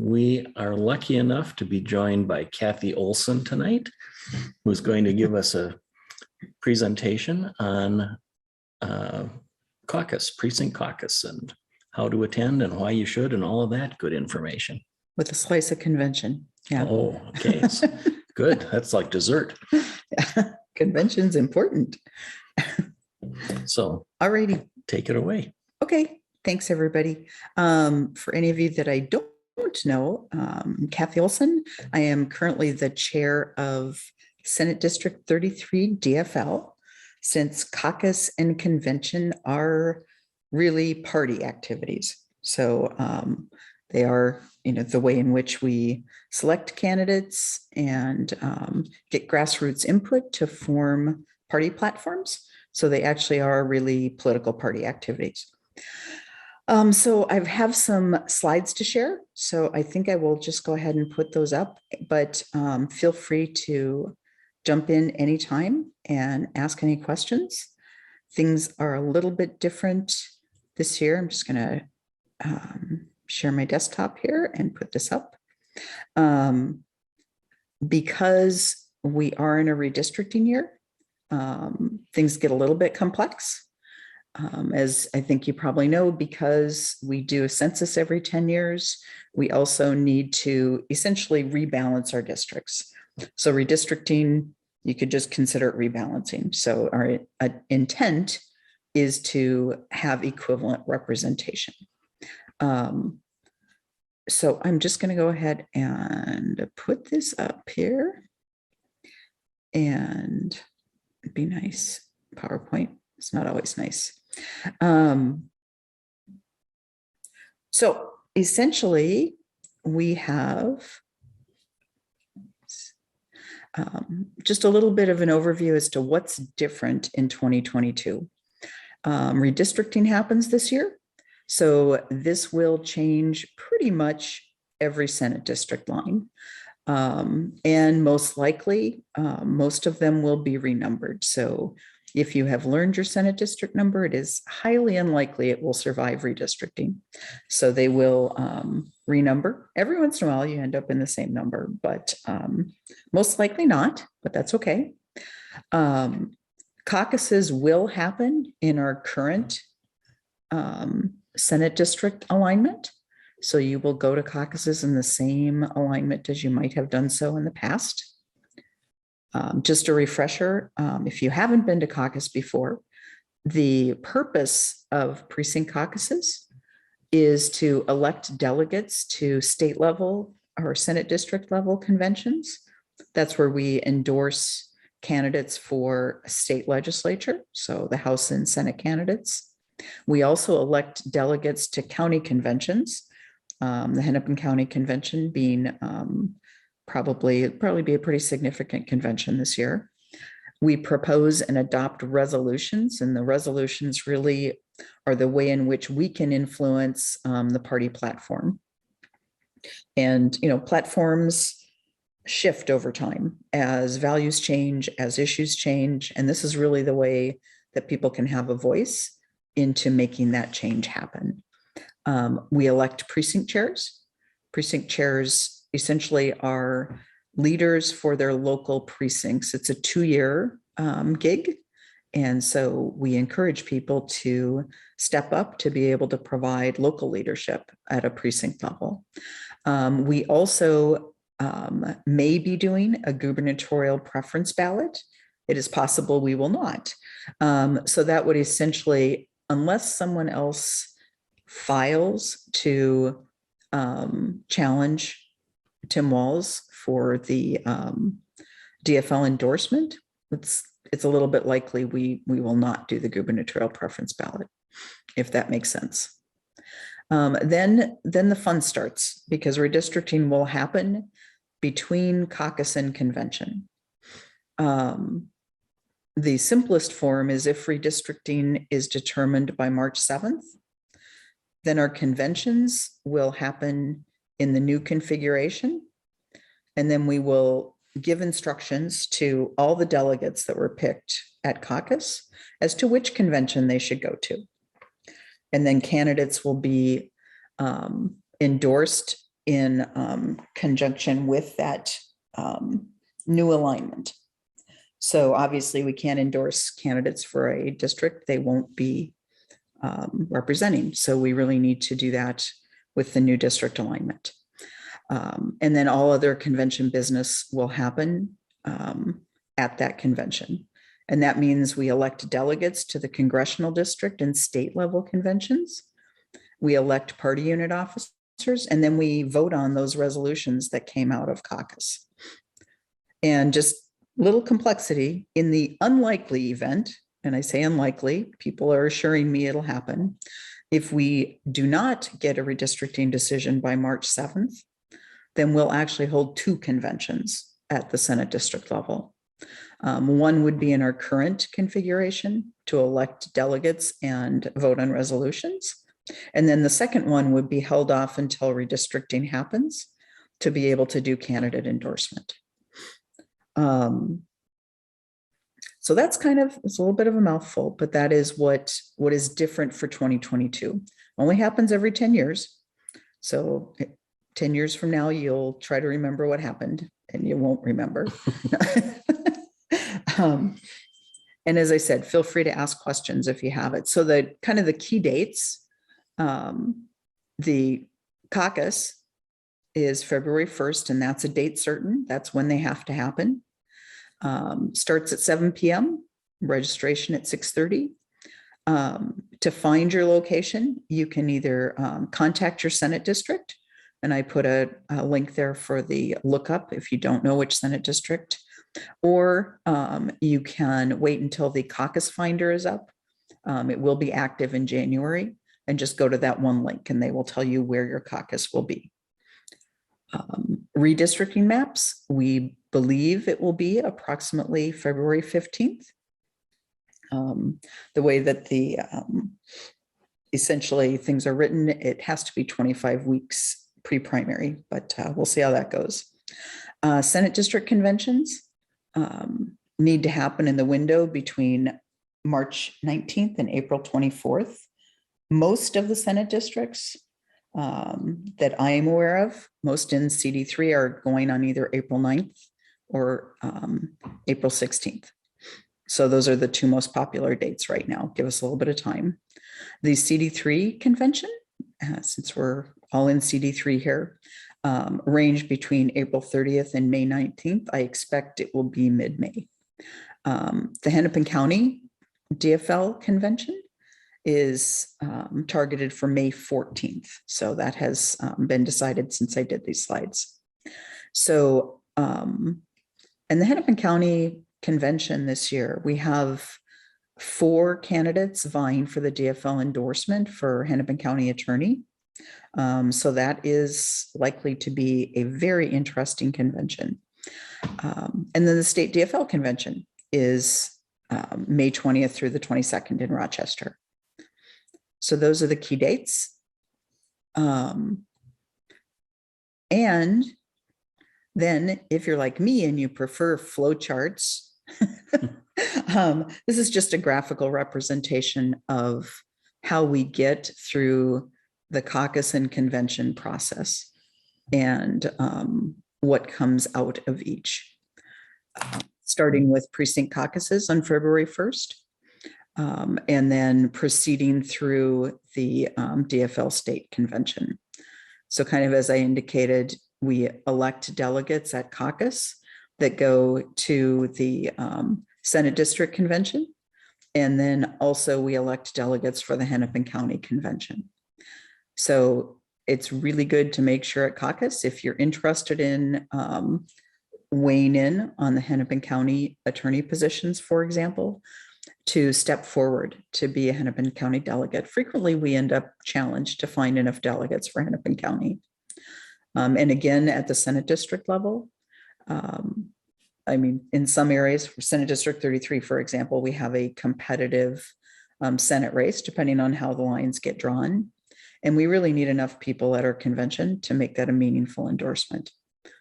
We are lucky enough to be joined by Cathy Olson tonight, who's going to give us a presentation on caucus, precinct caucus, and how to attend and why you should, and all of that good information. With a slice of convention. Yeah. Oh, okay. Good. That's like dessert. Yeah. Convention's important. So, alrighty, take it away. Okay. Thanks, everybody. For any of you that I don't know, Cathy Olson. I am currently the chair of Senate District 33 DFL, since caucus and convention are really party activities. So they are, the way in which we select candidates and get grassroots input to form party platforms. So they actually are really political party activities. So I have some slides to share. So I think I will just go ahead and put those up, but feel free to jump in anytime and ask any questions. Things are a little bit different this year. I'm just going to share my desktop here and put this up. Because we are in a redistricting year, things get a little bit complex. As I think you probably know, because we do a census every 10 years, we also need to essentially rebalance our districts. So redistricting, you could just consider it rebalancing. So our intent is to have equivalent representation. So I'm just going to go ahead and put this up here. And it'd be nice. PowerPoint, it's not always nice. So essentially, we have just a little bit of an overview as to what's different in 2022. Redistricting happens this year. So this will change pretty much every Senate district line. And most likely, most of them will be renumbered. So if you have learned your Senate district number, it is highly unlikely it will survive redistricting. So they will renumber. Every once in a while, you end up in the same number, but most likely not, but that's okay. Caucuses will happen in our current Senate district alignment. So you will go to caucuses in the same alignment as you might have done so in the past. Just a refresher, if you haven't been to caucus before, the purpose of precinct caucuses is to elect delegates to state level or Senate district level conventions. That's where we endorse candidates for state legislature, so the House and Senate candidates. We also elect delegates to county conventions, the Hennepin County Convention being probably be a pretty significant convention this year. We propose and adopt resolutions, and the resolutions really are the way in which we can influence the party platform. And platforms shift over time as values change, as issues change, and this is really the way that people can have a voice into making that change happen. We elect precinct chairs. Precinct chairs essentially are leaders for their local precincts. It's a 2-year gig. And so we encourage people to step up to be able to provide local leadership at a precinct level. We also may be doing a gubernatorial preference ballot. It is possible we will not. So that would essentially, unless someone else files to challenge Tim Walz for the DFL endorsement, it's a little bit likely we will not do the gubernatorial preference ballot, if that makes sense. Then the fun starts, because redistricting will happen between caucus and convention. The simplest form is if redistricting is determined by March 7th, then our conventions will happen in the new configuration. And then we will give instructions to all the delegates that were picked at caucus as to which convention they should go to. And then candidates will be endorsed in conjunction with that new alignment. So obviously we can't endorse candidates for a district they won't be representing. So we really need to do that with the new district alignment. And then all other convention business will happen at that convention. And that means we elect delegates to the congressional district and state level conventions. We elect party unit officers, and then we vote on those resolutions that came out of caucus. And just little complexity in the unlikely event, and I say unlikely, people are assuring me it'll happen. If we do not get a redistricting decision by March 7th, then we'll actually hold 2 conventions at the Senate district level. One would be in our current configuration to elect delegates and vote on resolutions. And then the second one would be held off until redistricting happens to be able to do candidate endorsement. So that's it's a little bit of a mouthful, but that is what is different for 2022. Only happens every 10 years. So 10 years from now, you'll try to remember what happened and you won't remember. And as I said, feel free to ask questions if you have it. So the key dates, the caucus is February 1st, and that's a date certain. That's when they have to happen. Starts at 7 p.m., registration at 6:30. To find your location, you can either contact your Senate district, and I put a link there for the lookup if you don't know which Senate district, or you can wait until the caucus finder is up. It will be active in January, and just go to that one link and they will tell you where your caucus will be. Redistricting maps, we believe it will be approximately February 15th. The way that the essentially things are written, it has to be 25 weeks pre-primary, but we'll see how that goes. Senate district conventions need to happen in the window between March 19th and April 24th. Most of the Senate districts that I am aware of, most in CD3 are going on either April 9th or April 16th. So those are the 2 most popular dates right now. Give us a little bit of time. The CD3 convention, since we're all in CD3 here, range between April 30th and May 19th. I expect it will be mid-May. The Hennepin County DFL convention is targeted for May 14th. So that has been decided since I did these slides. So, and the Hennepin County convention this year, we have 4 candidates vying for the DFL endorsement for Hennepin County attorney. So that is likely to be a very interesting convention. And then the state DFL convention is May 20th through the 22nd in Rochester. So those are the key dates. And then if you're like me and you prefer flow charts, this is just a graphical representation of how we get through the caucus and convention process and what comes out of each. Starting with precinct caucuses on February 1st. And then proceeding through the DFL state convention. So kind of as I indicated, we elect delegates at caucus that go to the Senate district convention. And then also we elect delegates for the Hennepin County convention. So it's really good to make sure at caucus, if you're interested in weighing in on the Hennepin County attorney positions, for example, to step forward to be a Hennepin County delegate. Frequently, we end up challenged to find enough delegates for Hennepin County. And again, at the Senate district level, I mean, in some areas, for Senate District 33, for example, we have a competitive Senate race, depending on how the lines get drawn. And we really need enough people at our convention to make that a meaningful endorsement.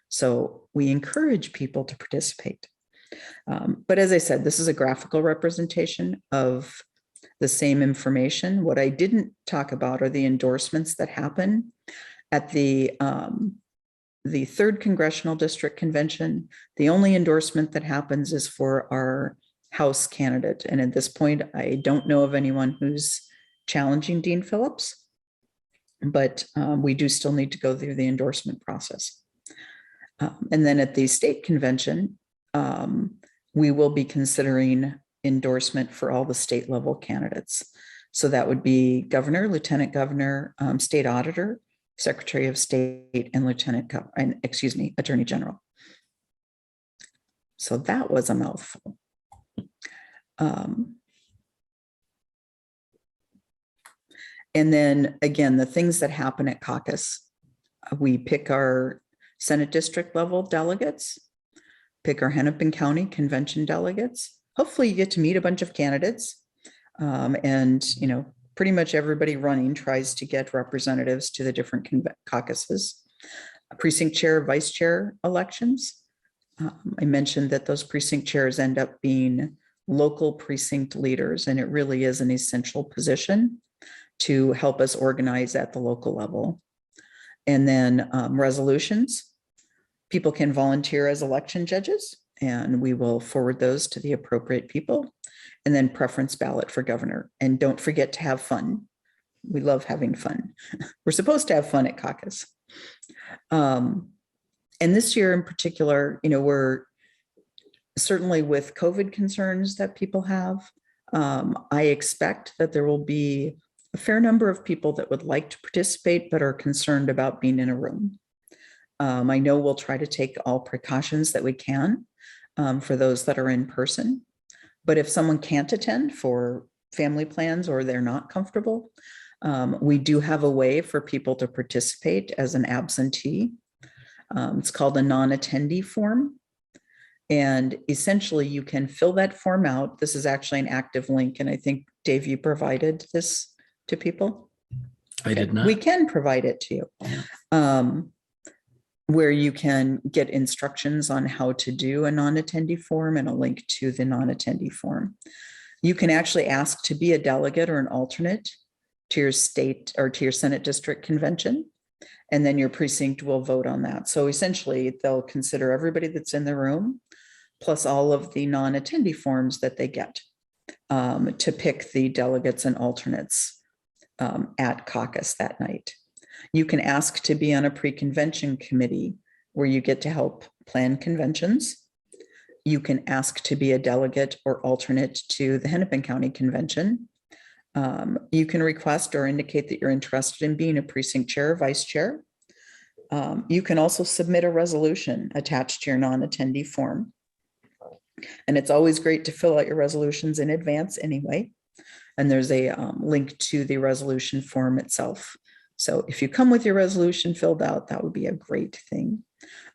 So we encourage people to participate. But as I said, this is a graphical representation of the same information. What I didn't talk about are the endorsements that happen At the 3rd Congressional District Convention, the only endorsement that happens is for our House candidate. And at this point, I don't know of anyone who's challenging Dean Phillips, but we do still need to go through the endorsement process. And then at the state convention, we will be considering endorsement for all the state level candidates. So that would be governor, lieutenant governor, state auditor, secretary of state, and attorney general. So that was a mouthful. And then again, the things that happen at caucus, we pick our Senate district level delegates, pick our Hennepin County convention delegates. Hopefully you get to meet a bunch of candidates. And, pretty much everybody running tries to get representatives to the different caucuses. Precinct chair, vice chair elections. I mentioned that those precinct chairs end up being local precinct leaders, and it really is an essential position to help us organize at the local level. And then resolutions. People can volunteer as election judges, and we will forward those to the appropriate people. And then preference ballot for governor. And don't forget to have fun. We love having fun. We're supposed to have fun at caucus. And this year in particular, we're certainly with COVID concerns that people have. I expect that there will be a fair number of people that would like to participate, but are concerned about being in a room. I know we'll try to take all precautions that we can for those that are in person. But if someone can't attend for family plans or they're not comfortable, we do have a way for people to participate as an absentee. It's called a non-attendee form. And essentially you can fill that form out. This is actually an active link. And I think, Dave, you provided this to people. I did not. We can provide it to you. Where you can get instructions on how to do a non-attendee form and a link to the non-attendee form. You can actually ask to be a delegate or an alternate to your state or to your Senate district convention, and then your precinct will vote on that. So essentially, they'll consider everybody that's in the room, plus all of the non-attendee forms that they get to pick the delegates and alternates at caucus that night. You can ask to be on a pre-convention committee where you get to help plan conventions. You can ask to be a delegate or alternate to the Hennepin County Convention. You can request or indicate that you're interested in being a precinct chair or vice chair. You can also submit a resolution attached to your non-attendee form. And it's always great to fill out your resolutions in advance anyway. And there's a link to the resolution form itself. So if you come with your resolution filled out, that would be a great thing.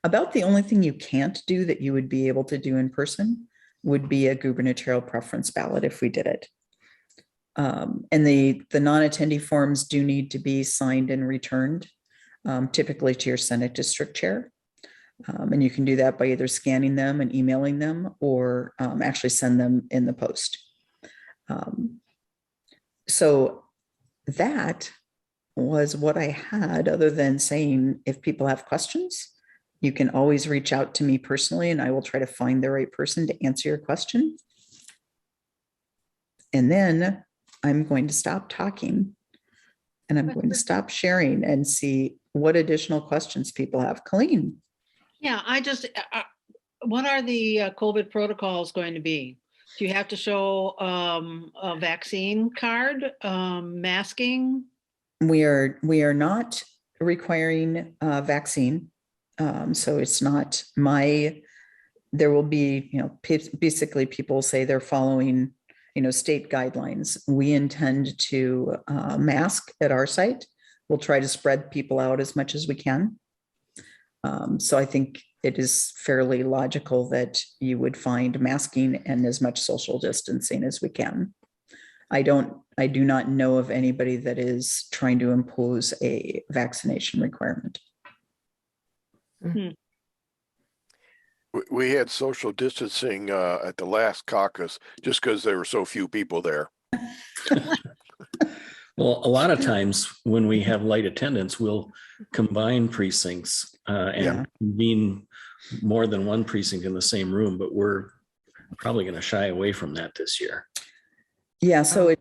About the only thing you can't do that you would be able to do in person would be a gubernatorial preference ballot if we did it. And the non-attendee forms do need to be signed and returned, typically to your Senate district chair. And you can do that by either scanning them and emailing them or actually send them in the post. So that was what I had, other than saying, if people have questions, you can always reach out to me personally and I will try to find the right person to answer your question. And then I'm going to stop talking and I'm going to stop sharing and see what additional questions people have. Colleen. Yeah, what are the COVID protocols going to be? Do you have to show a vaccine card, masking? We are not requiring vaccine. So it's not there will be, basically people say they're following, state guidelines. We intend to mask at our site. We'll try to spread people out as much as we can. So I think it is fairly logical that you would find masking and as much social distancing as we can. I do not know of anybody that is trying to impose a vaccination requirement. We had social distancing at the last caucus just because there were so few people there. Well, a lot of times when we have light attendance, we'll combine precincts and convene more than one precinct in the same room, but we're probably going to shy away from that this year. Yeah, so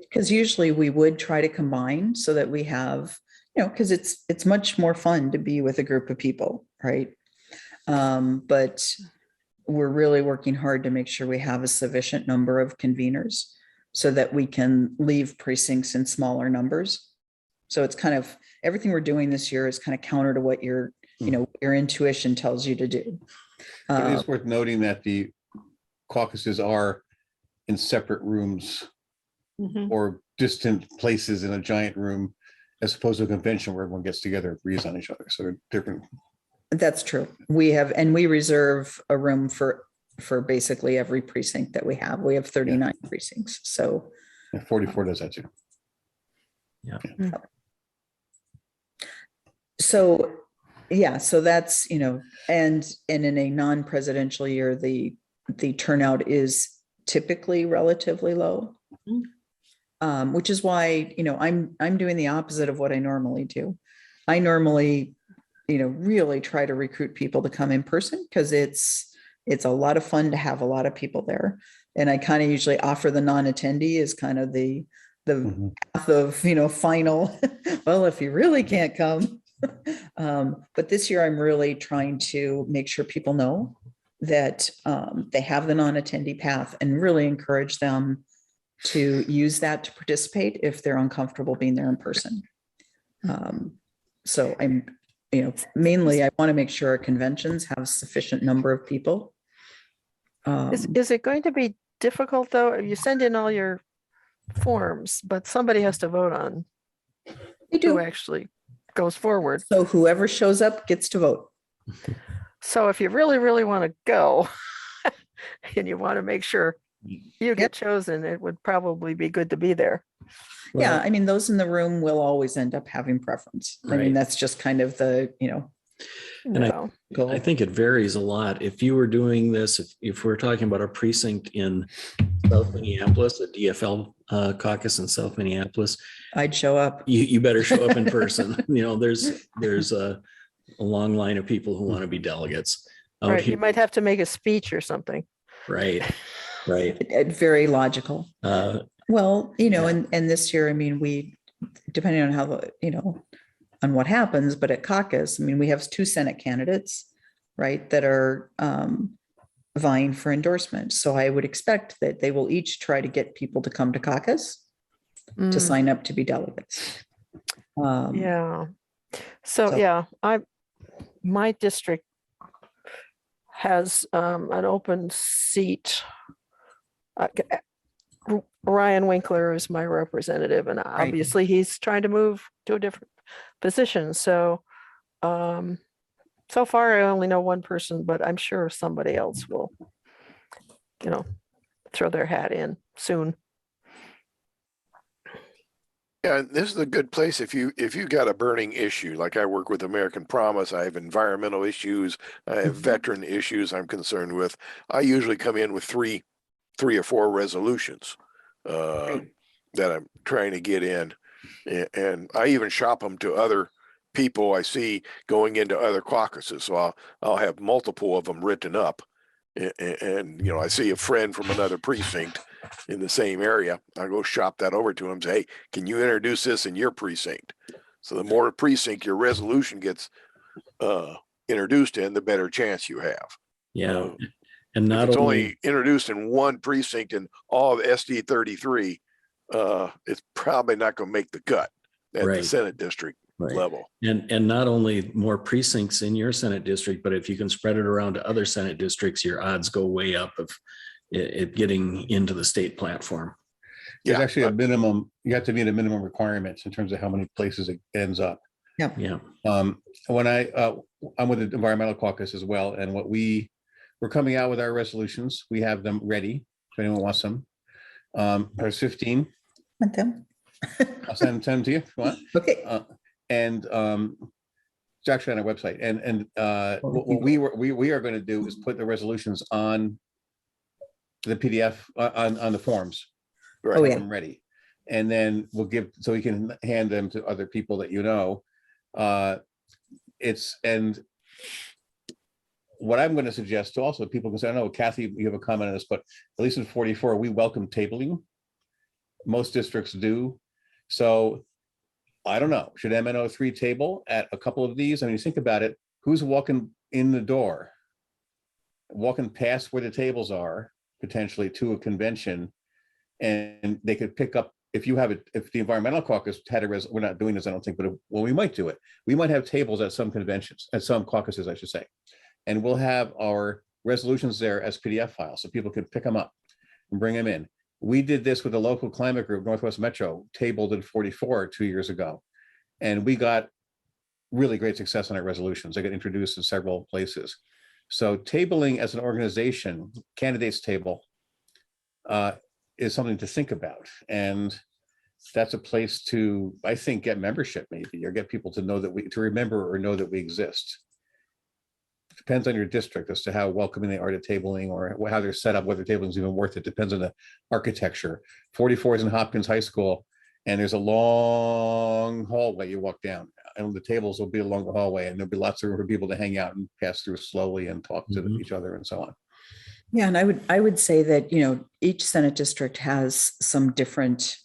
because usually we would try to combine so that we have, because it's much more fun to be with a group of people, right? But we're really working hard to make sure we have a sufficient number of conveners so that we can leave precincts in smaller numbers. So it's kind of, everything we're doing this year is kind of counter to what your intuition tells you to do. It is worth noting that the caucuses are in separate rooms or distant places in a giant room, as opposed to a convention where everyone gets together and agrees on each other. So they're different. That's true. We reserve a room for basically every precinct that we have. We have 39 precincts. So 44 does that too. Yeah. So that's, and in a non-presidential year, the turnout is typically relatively low. Which is why, I'm doing the opposite of what I normally do. I normally, really try to recruit people to come in person because it's a lot of fun to have a lot of people there. And I kind of usually offer the non-attendee as kind of the path of, final, well, if you really can't come. But this year I'm really trying to make sure people know that they have the non-attendee path and really encourage them to use that to participate if they're uncomfortable being there in person. So I'm, mainly I want to make sure our conventions have a sufficient number of people. Is it going to be difficult though? You send in all your forms, but somebody has to vote on who actually goes forward. So whoever shows up gets to vote. So if you really, really want to go and you want to make sure you get chosen, it would probably be good to be there. Yeah, I mean, those in the room will always end up having preference. I mean, that's just kind of the, I think it varies a lot. If you were doing this, if we're talking about a precinct in South Minneapolis, a DFL caucus in South Minneapolis, I'd show up. You better show up in person. There's a long line of people who want to be delegates. Right, you might have to make a speech or something. Right. Very logical. Well, and this year, I mean, we, depending on how, on what happens, but at caucus, I mean, we have 2 Senate candidates, right, that are vying for endorsement. So I would expect that they will each try to get people to come to caucus to sign up to be delegates. My district has an open seat. Ryan Winkler is my representative, and obviously he's trying to move to a different position. So, so far I only know one person, but I'm sure somebody else will, throw their hat in soon. Yeah, this is a good place if you got a burning issue. Like I work with American Promise, I have environmental issues, I have veteran issues I'm concerned with. I usually come in with three or four resolutions that I'm trying to get in, and I even shop them to other people I see going into other caucuses. So I'll have multiple of them written up, and I see a friend from another precinct in the same area, I go shop that over to him and say, hey, can you introduce this in your precinct? So the more precinct your resolution gets introduced in, the better chance you have. Yeah. And not if it's only introduced in one precinct in all of SD 33, it's probably not going to make the cut at the Senate district level. And not only more precincts in your Senate district, but if you can spread it around to other Senate districts, your odds go way up of it getting into the state platform. There's actually a minimum, you have to meet a minimum requirements in terms of how many places it ends up. Yeah. When I'm with the environmental caucus as well, and we're coming out with our resolutions. We have them ready if anyone wants them. There's 15. Want them? I'll send them to you if you want. Okay. And it's actually on our website. And what we are going to do is put the resolutions on the PDF on the forms. Oh, yeah. I'm ready. and then we'll give, so you can hand them to other people that you know. And what I'm going to suggest to also people, because I know Kathy, you have a comment on this, but at least in 44, we welcome tabling. Most districts do. So I don't know, should MN03 table at a couple of these? I mean, you think about it, who's walking in the door, walking past where the tables are, potentially to a convention, and they could pick up, if the environmental caucus had we're not doing this, I don't think, but we might do it. We might have tables at some conventions, at some caucuses, I should say. And we'll have our resolutions there as PDF files, so people can pick them up and bring them in. We did this with a local climate group, Northwest Metro, tabled in 44 2 years ago. And we got really great success on our resolutions. They got introduced in several places. So tabling as an organization, candidates table, is something to think about. And that's a place to, I think, get membership maybe, or get people to know that to remember or know that we exist. Depends on your district as to how welcoming they are to tabling, or how they're set up, whether tabling is even worth it. Depends on the architecture. 44 is in Hopkins High School, and there's a long hallway you walk down, and the tables will be along the hallway, and there'll be lots of room for people to hang out and pass through slowly and talk to each other and so on. Yeah, and I would say that, each Senate district has some different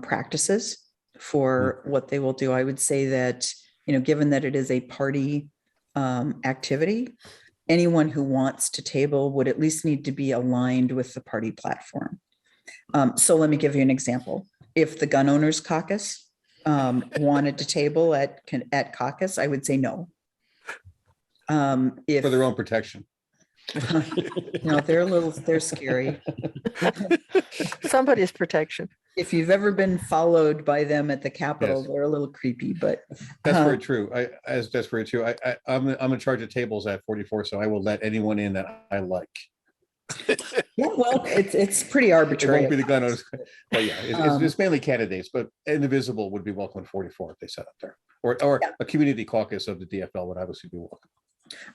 practices for what they will do. I would say that, given that it is a party activity, anyone who wants to table would at least need to be aligned with the party platform. So let me give you an example. If the gun owners caucus wanted to table at caucus, I would say no. For their own protection. They're scary. Somebody's protection. If you've ever been followed by them at the Capitol, Yes. they're a little creepy, but That's very true. That's very true. I'm in charge of tables at 44, so I will let anyone in that I like. yeah, well, it's pretty It arbitrary. won't be the gun owners, but yeah, it's mainly candidates. But Indivisible would be welcome at 44 if they set up there, or a community caucus of the DFL would obviously be welcome.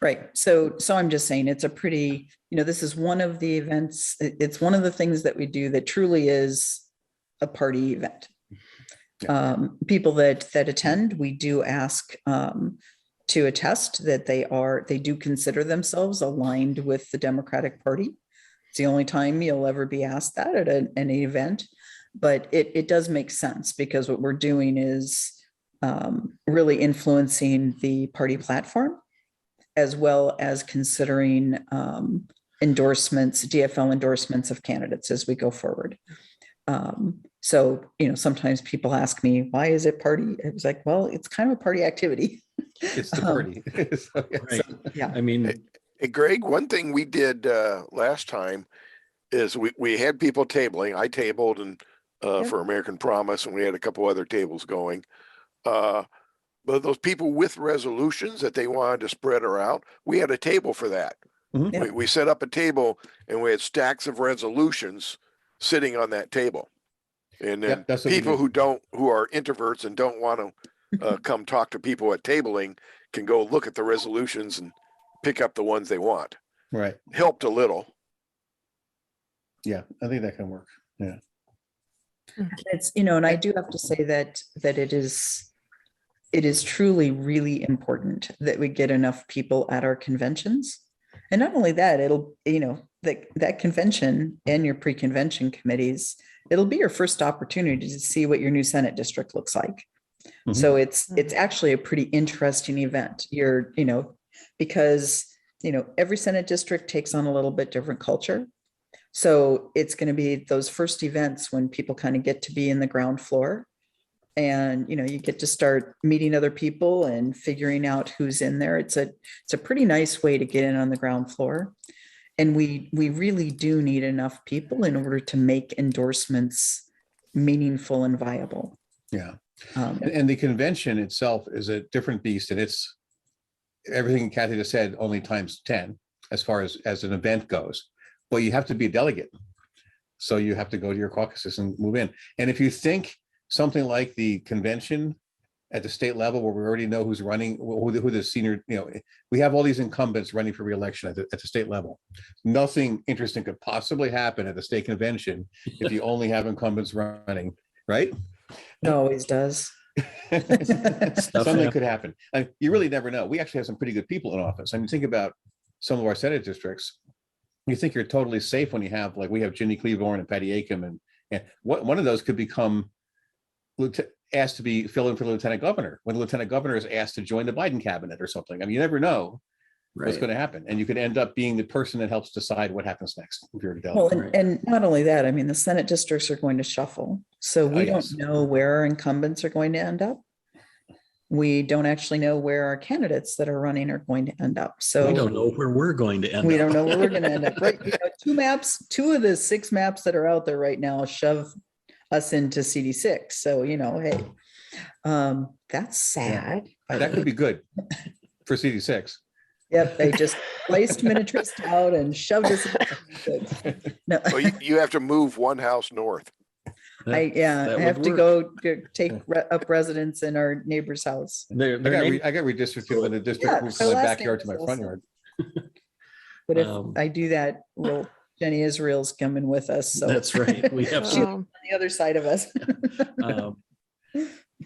Right. So I'm just saying it's a pretty, this is one of the events. It's one of the things that we do that truly is a party event. Yeah. People that attend, we do ask to attest that they do consider themselves aligned with the Democratic Party. It's the only time you'll ever be asked that at an event, but it does make sense, because what we're doing is really influencing the party platform, as well as considering DFL endorsements of candidates as we go forward. So, sometimes people ask me, why is it party? I was like, well, it's kind of a party activity. It's the party. So, yeah. Right. Yeah. I mean, Hey, Greg, one thing we did last time is we had people tabling. I tabled and for American Promise, and we had a couple other tables going. But those people with resolutions that they wanted to spread around, we had a table for that. Mhm. Yeah. We set up a table, and we had stacks of resolutions sitting on that table. And then That's what we people did. who are introverts and don't want to come talk to people at tabling can go look at the resolutions and pick up the ones they want. Right. Helped a little. Yeah, I think that can work. Yeah. It's, and I do have to say that it is truly really important that we get enough people at our conventions. And not only that, it'll, that convention and your pre-convention committees, it'll be your first opportunity to see what your new Senate district looks like. Mhm. So it's actually a pretty interesting event. Because, every Senate district takes on a little bit different culture. So it's going to be those first events when people kind of get to be in the ground floor, and, you get to start meeting other people and figuring out who's in there. It's a pretty nice way to get in on the ground floor. And we really do need enough people in order to make endorsements meaningful and viable. Yeah. And the convention itself is a different beast, and it's everything Kathy just said, only times 10 as far as an event goes. But you have to be a delegate. So you have to go to your caucuses and move in. And if you think something like the convention at the state level, where we already know who's running, who the senior, we have all these incumbents running for re-election at the state level. Nothing interesting could possibly happen at the state convention if you only have incumbents running right? It always does. Something could happen. You really never know. We actually have some pretty good people in office. I mean, think about some of our Senate districts. You think you're totally safe when you have, like, we have Ginny Cleaborn and Patty Aiken, and one of those could become asked to be fill in for the lieutenant governor when the lieutenant governor is asked to join the Biden cabinet or something. I mean, you never know what's going to happen, and you could end up being the person that helps decide what happens next. If you're a Well, delegate. and not only that, I mean, the Senate districts are going to shuffle. So we don't yes. know where our incumbents are going to end up. We don't actually know where our candidates that are running are going to end up. So We don't know where we're going to end up. we don't know where we're going to end up. Right? You know, two of the 6 maps that are out there right now shove us into CD6. So, you know, hey, that's sad. That could be good for CD6. Yep, they just placed miniaturist out and shoved us. No, Well, you have to move one house north. I That have would to work. go take up residence in our neighbor's house. Their I got name- redistricted when the district Yeah, moved my from my last backyard to name my is front Olson. yard. But if Um, I do that, well, Jenny Israel's coming with us. So That's right. We have She- to. on the other side of us. um,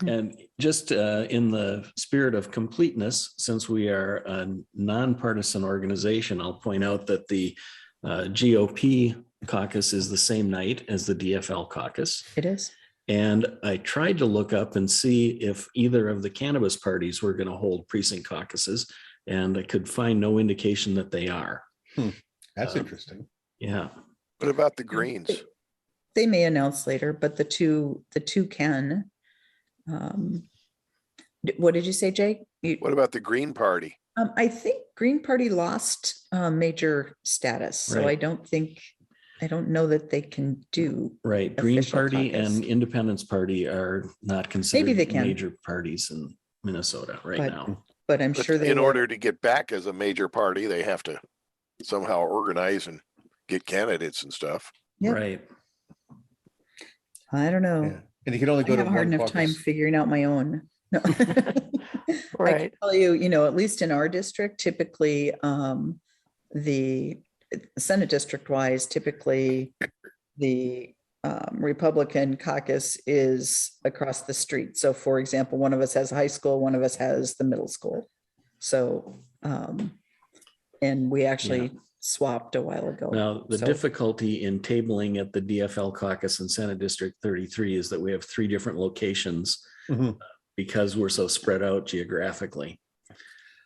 And just in the spirit of completeness, since we are a nonpartisan organization, I'll point out that the GOP caucus is the same night as the DFL caucus. It is. And I tried to look up and see if either of the cannabis parties were going to hold precinct caucuses, and I could find no indication that they are. That's interesting. Yeah. What about the Greens? They may announce later, but the two can. What did you say, Jake? What about the Green Party? I think Green Party lost major status, so Right. I don't know that they can do. Right. Green Official Party caucus. and Independence Party are not considered they can. major parties in Minnesota right But- now. But I'm But sure they in will. order to get back as a major party, they have to somehow organize and get candidates and stuff. Yep. Right. I don't know. Yeah. And you can only I go to have a hard one enough time caucus. figuring out my own. No. I can Right. tell you, you know, at least in our district, typically, the Senate district wise, typically the Republican caucus is across the street. So for example, one of us has high school, one of us has the middle school. So, and we actually swapped a while ago. Now, the So- difficulty in tabling at the DFL caucus in Senate District 33 is that we have 3 different locations Mhm. because we're so spread out geographically.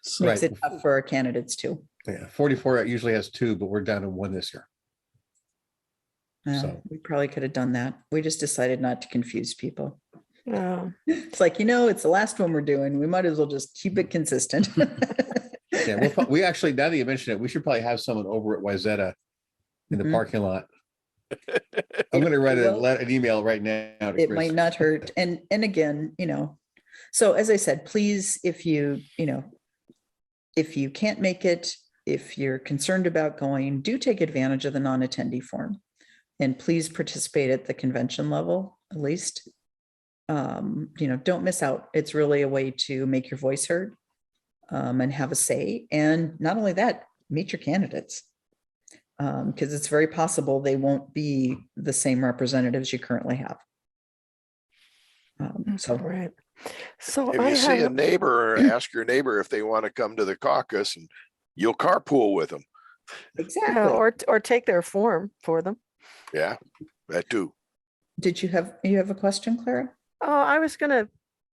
So, Makes Right. it tough for our candidates too. Yeah, 44 usually has 2, but we're down to 1 this year. So- We probably could have done that. We just decided not to confuse people. Yeah. It's like, you know, it's the last one we're doing. We might as well just keep it consistent. Yeah, we actually, now that you mention it, we should probably have someone over at Wyzetta in the Mhm. parking lot. I'm going to write Well, an email right now. to It Chris. might not hurt. And again, you know, so as I said, please, if you can't make it, if you're concerned about going, do take advantage of the non-attendee form. And please participate at the convention level, at least. You know, don't miss out. It's really a way to make your voice heard and have a say. And not only that, meet your candidates. Because it's very possible they won't be the same representatives you currently have. So Right. So If I you see a have, neighbor, ask your neighbor if they want to come to the caucus and you'll carpool with them. exactly. or take their form for them. Yeah, that too. Did you have a question, Clara? I was gonna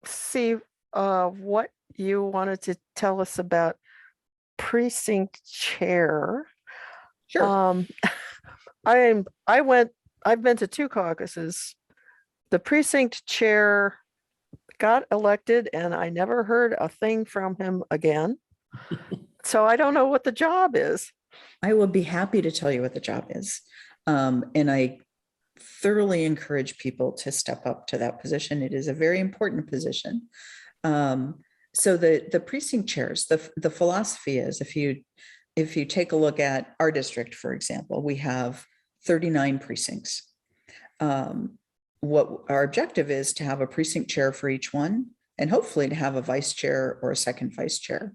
see what you wanted to tell us about precinct chair. Sure. I've been to 2 caucuses. The precinct chair got elected and I never heard a thing from him again. So I don't know what the job is. I will be happy to tell you what the job is. And I thoroughly encourage people to step up to that position. It is a very important position. So the precinct chairs, the philosophy is if you take a look at our district, for example, we have 39 precincts. What our objective is to have a precinct chair for each one, and hopefully to have a vice chair or a second vice chair.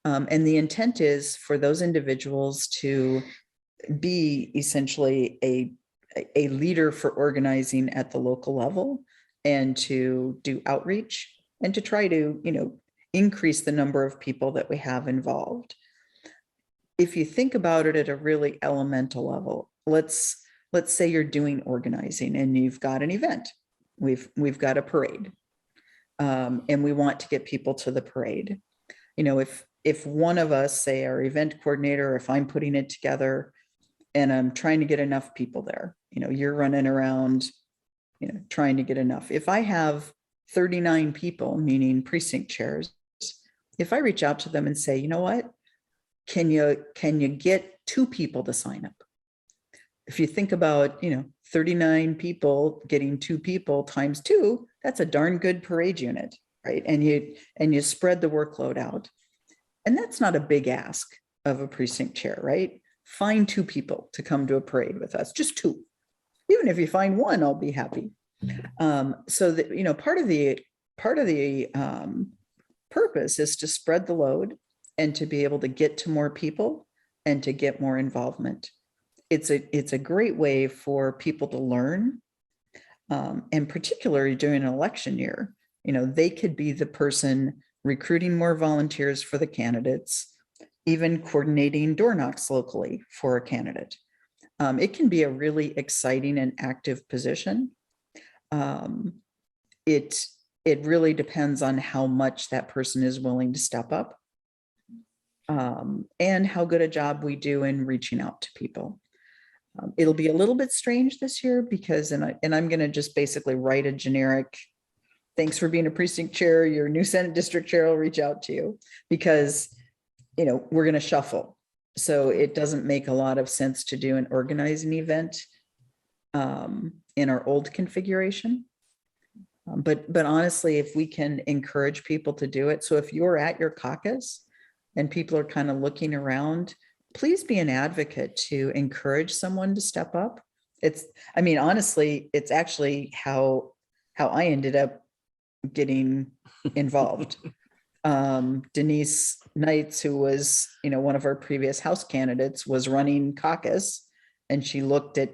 And the intent is for those individuals to be essentially a leader for organizing at the local level, and to do outreach and to try to, increase the number of people that we have involved. If you think about it at a really elemental level, let's say you're doing organizing and you've got an event. We've got a parade, and we want to get people to the parade. If one of us, say our event coordinator, if I'm putting it together and I'm trying to get enough people there, you're running around, trying to get enough. If I have 39 people, meaning precinct chairs, if I reach out to them and say, you know what, can you get 2 people to sign up? If you think about, 39 people getting 2 people times 2, that's a darn good parade unit, right? And you spread the workload out. And that's not a big ask of a precinct chair, right? Find 2 people to come to a parade with us, just 2. Even if you find 1, I'll be happy. So that, part of the purpose is to spread the load and to be able to get to more people and to get more involvement. It's a great way for people to learn, and particularly during an election year, they could be the person recruiting more volunteers for the candidates, even coordinating door knocks locally for a candidate. It can be a really exciting and active position. It really depends on how much that person is willing to step up, and how good a job we do in reaching out to people. It'll be a little bit strange this year because, and I'm going to just basically write a generic, thanks for being a precinct chair, your new Senate district chair will reach out to you, because, we're going to shuffle. So it doesn't make a lot of sense to do an organizing event in our old configuration. But honestly, if we can encourage people to do it. So if you're at your caucus and people are kind of looking around, please be an advocate to encourage someone to step up. Honestly, it's actually how I ended up getting involved. Denise Knights, who was, one of our previous House candidates, was running caucus, and she looked at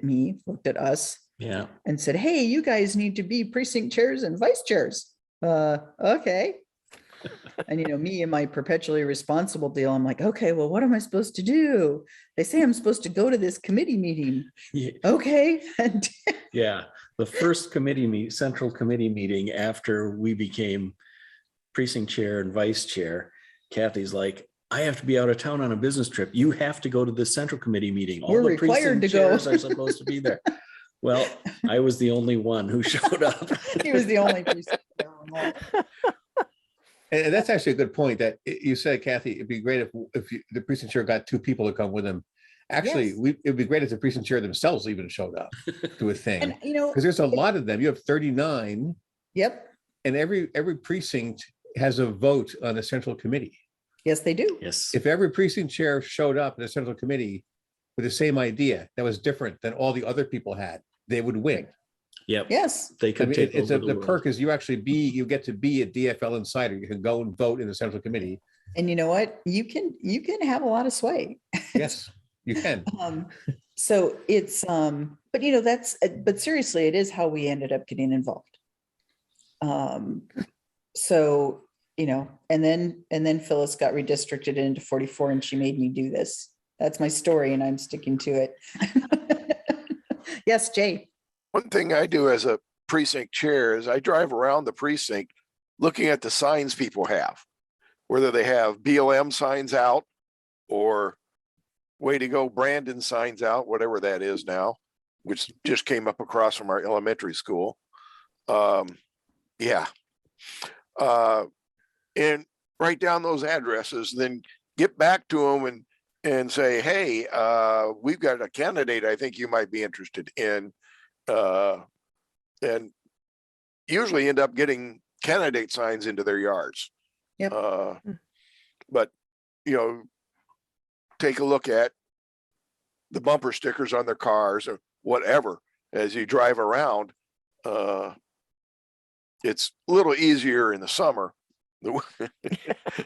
us, and said, "Hey, you guys need to be precinct chairs and vice chairs." Okay. And me and my perpetually responsible deal, I'm like, okay, well, what am I supposed to do? They say I'm supposed to go to this committee meeting. Yeah. Okay. And Yeah. The first central committee meeting after we became precinct chair and vice chair, Kathy's like, I have to be out of town on a business trip. You have to go to the central committee meeting. All You're the required precinct to go. chairs are supposed to be there. Well, I was the only one who showed up. he was the only precinct chair on that. And that's actually a good point that you said, Kathy. It'd be great if the precinct chair got 2 people to come with him. Actually, Yes. it'd be great if the precinct chair themselves even showed up to a thing. And Because there's a lot of them. You have 39. Yep. And every precinct has a vote on the central committee. Yes, they do. Yes. If every precinct chair showed up in the central committee with the same idea that was different than all the other people had, they would win. Yep. Yes. They could take It's over the world. perk is you get to be a DFL insider. You can go and vote in the central committee. And you know what? You can have a lot of sway. Yes, you can. So it's but seriously, it is how we ended up getting involved. So, and then Phyllis got redistricted into 44 and she made me do this. That's my story and I'm sticking to it. Yes, Jay. One thing I do as a precinct chair is I drive around the precinct looking at the signs people have, whether they have BLM signs out or way to go Brandon signs out, whatever that is now, which just came up across from our elementary school. And write down those addresses, then get back to them and say, hey, we've got a candidate I think you might be interested in. And usually end up getting candidate signs into their yards. Yep. But, take a look at the bumper stickers on their cars or whatever as you drive around. It's a little easier in the summer.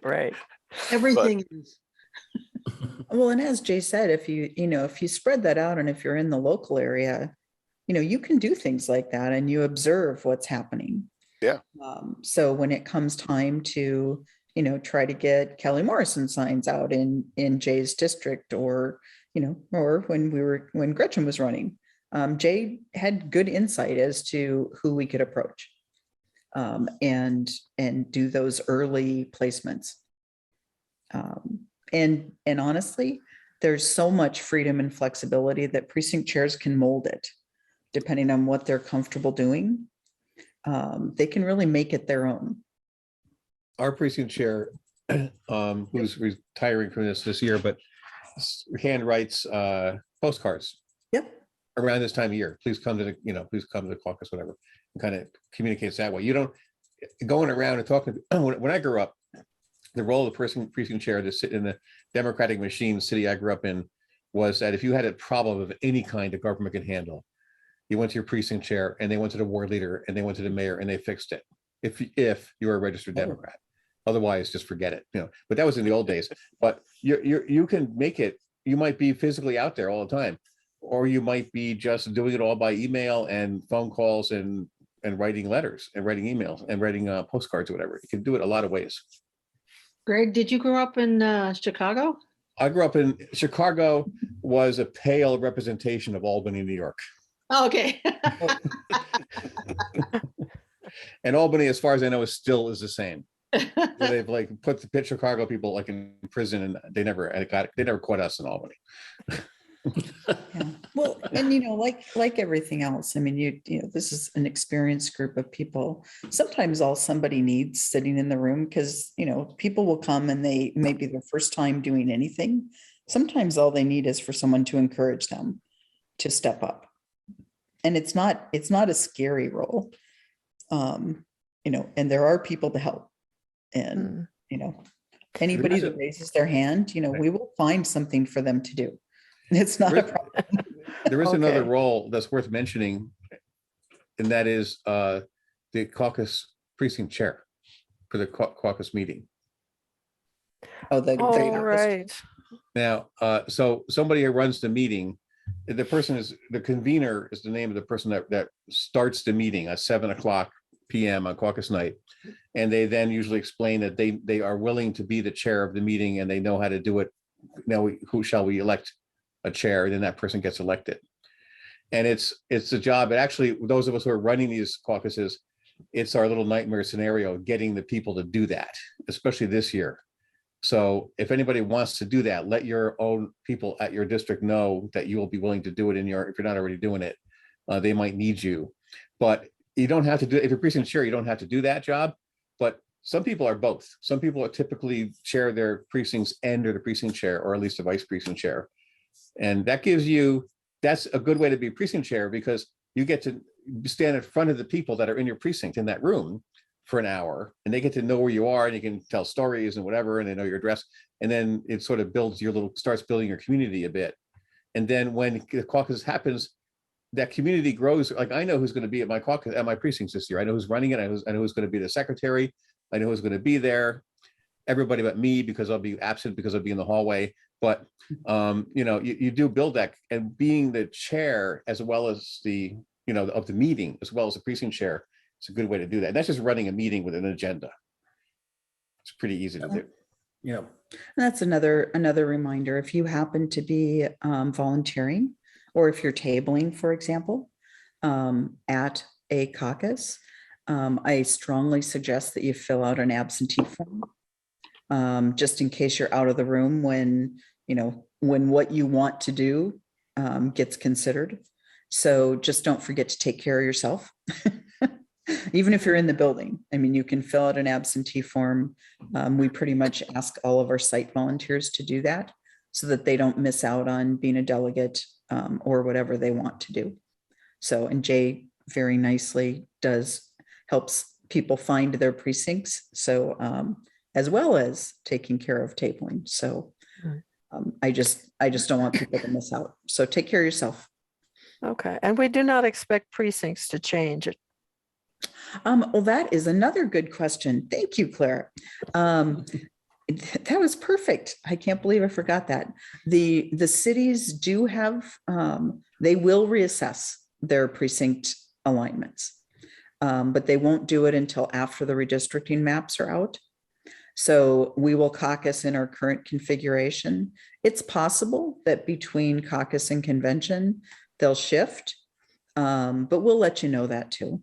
Right. Everything is. Well, and as Jay said, if you spread that out and if you're in the local area, you can do things like that and you observe what's happening. Yeah. So when it comes time to, try to get Kelly Morrison signs out in Jay's district, or, or when Gretchen was running, Jay had good insight as to who we could approach, and do those early placements. And honestly, there's so much freedom and flexibility that precinct chairs can mold it depending on what they're comfortable doing. They can really make it their own. Our precinct chair, who's retiring from this year, but handwrites postcards Yep. around this time of year. Please come to please come to the caucus, whatever, and kind of communicates that way. You don't going around and talking. When I grew up, the role of the precinct chair to sit in the democratic machine city I grew up in was that if you had a problem of any kind the government can handle, you went to your precinct chair and they went to the ward leader and they went to the mayor and they fixed it. If you were a registered Democrat, otherwise just forget it. But that was in the old days. But you can make it. You might be physically out there all the time, or you might be just doing it all by email and phone calls and writing letters and writing emails and writing postcards or whatever. You can do it a lot of ways. Greg, did you grow up in Chicago? I grew up in Chicago, was a pale representation of Albany, New York. Oh, okay. And Albany, as far as I know, is the same. So they've put the Chicago people in prison, and they never caught us in Albany. Yeah. Well, and like everything else, I mean, this is an experienced group of people. Sometimes all somebody needs sitting in the room, because people will come and they may be their first time doing anything. Sometimes all they need is for someone to encourage them to step up. And it's not a scary role. And there are people to help. And anybody that raises their hand, we will find something for them to do. It's not a problem. There is Okay. another role that's worth mentioning, and that is the caucus precinct chair for the caucus meeting. Oh, All right. Now, so somebody who runs the meeting, the convener is the name of the person that starts the meeting at 7:00 p.m. on caucus night. And they then usually explain that they are willing to be the chair of the meeting and they know how to do it. Now, who shall we elect a chair? And then that person gets elected. And it's a job. And actually, those of us who are running these caucuses, it's our little nightmare scenario, getting the people to do that, especially this year. So if anybody wants to do that, let your own people at your district know that you will be willing to do it if you're not already doing it. They might need you, but you don't have to do it. If you're precinct chair, you don't have to do that job. But some people are both. Some people are typically chair their precincts and or the precinct chair, or at least a vice precinct chair. And that's a good way to be precinct chair, because you get to stand in front of the people that are in your precinct in that room for an hour, and they get to know where you are, and you can tell stories and whatever, and they know your address. And then it sort of starts building your community a bit. And then when the caucus happens, that community grows. Like, I know who's going to be at my caucus, at my precincts this year. I know who's running it. I know who's going to be the secretary. I know who's going to be there. Everybody but me, because I'll be absent because I'll be in the hallway. But you do build that, and being the chair as well as of the meeting, as well as the precinct chair, it's a good way to do that. And that's just running a meeting with an agenda. It's pretty easy to do. Yeah. And that's another reminder. If you happen to be volunteering, or if you're tabling, for example, at a caucus, I strongly suggest that you fill out an absentee form, just in case you're out of the room when what you want to do gets considered. So just don't forget to take care of yourself. Even if you're in the building, I mean, you can fill out an absentee form. We pretty much ask all of our site volunteers to do that, so that they don't miss out on being a delegate or whatever they want to do. So, and Jay very nicely helps people find their precincts. So, as well as taking care of tabling. So I just don't want people to miss out. So take care of yourself. Okay. And we do not expect precincts to change. Well, that is another good question. Thank you, Claire. That was perfect. I can't believe I forgot that. The cities do have, they will reassess their precinct alignments. but they won't do it until after the redistricting maps are out. So we will caucus in our current configuration. It's possible that between caucus and convention, they'll shift, but we'll let you know that too.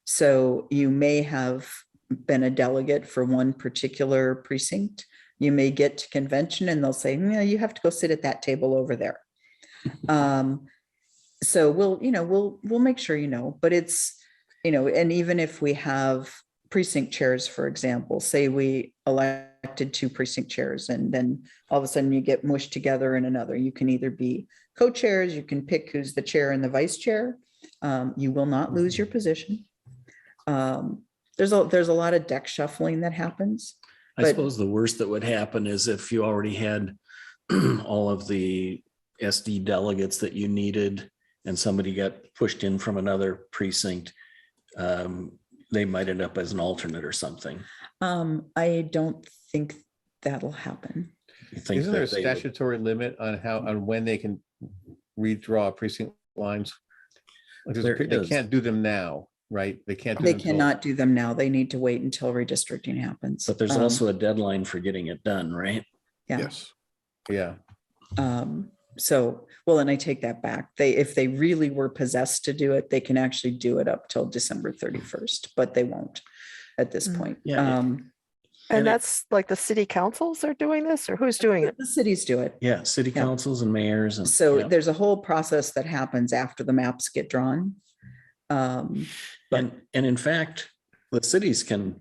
So you may have been a delegate for one particular precinct. You may get to convention and they'll say, yeah, you have to go sit at that table over there. So we'll make sure you know, but it's, and even if we have precinct chairs, for example, say we elected 2 precinct chairs and then all of a sudden you get mushed together in another, you can either be co-chairs, you can pick who's the chair and the vice chair. You will not lose your position. There's a lot of deck shuffling that happens. I suppose the worst that would happen is if you already had all of the SD delegates that you needed and somebody got pushed in from another precinct, they might end up as an alternate or something. I don't think that'll happen. Isn't there a statutory limit on when they can redraw precinct lines? Like they can't do them now, right? They can't. They cannot do them now. They need to wait until redistricting happens. But there's also a deadline for getting it done, right? Yeah. Yes. Yeah. So, well, and I take that back. If they really were possessed to do it, they can actually do it up till December 31st, but they won't at this point. Yeah. And that's like the city councils are doing this, or who's doing it? The cities do it. Yeah, city councils and mayors. And So there's a whole process that happens after the maps get drawn. and in fact, the cities can